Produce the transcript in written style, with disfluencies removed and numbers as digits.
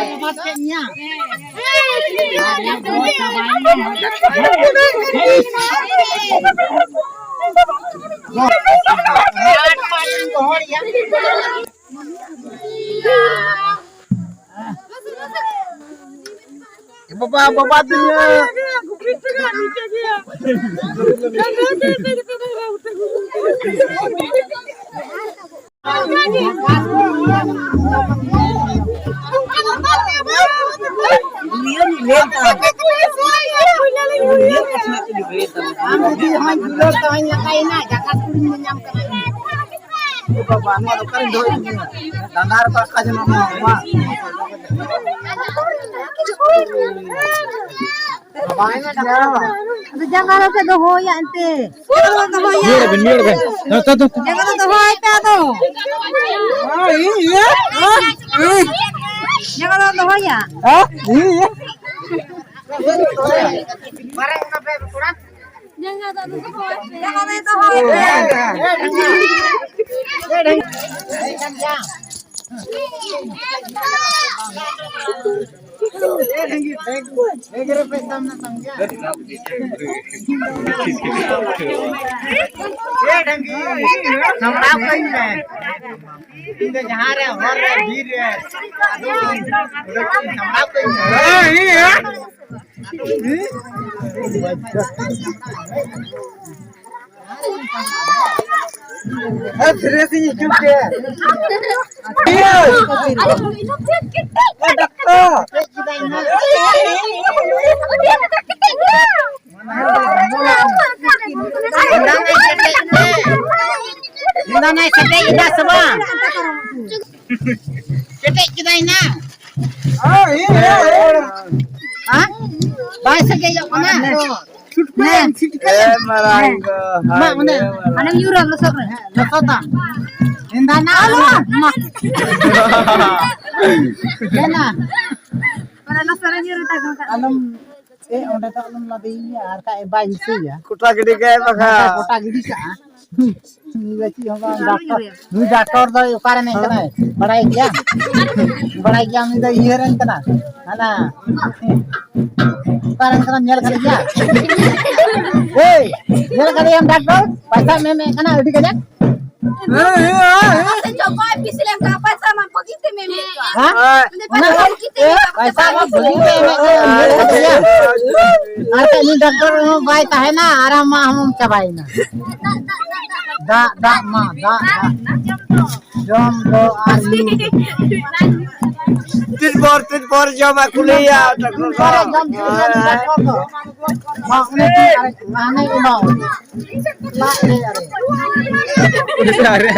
Bapak dunia. Jangan lupa dohoya ente. Jangan dohoya tuh. Oh iya. Jangan lupa dohoya. Ah, iya. Jangan dohoya. Jangan dohoya. Onda tak alum lebih ya, kayak bayi sih ya. Kota gede kayak apa? Kota gede kah? Ini beci apa? Dokter dah ukaran yang kena. Badai kia ini dah iheran kena. Mana? Ukaran kena nyal kali ya. Hei, nyal kali yang dokter. Pasal meme kena udah kena. Jokowi bisa lempar apa sama begitu meme. Hah? Pasal apa begitu meme? Arka ini dokter baik tahe na, aram mah hum cabai na. Da ma, da. Jom do arli. Tit bor jom aku lihat. Mak ini mana mau? Mak ni are.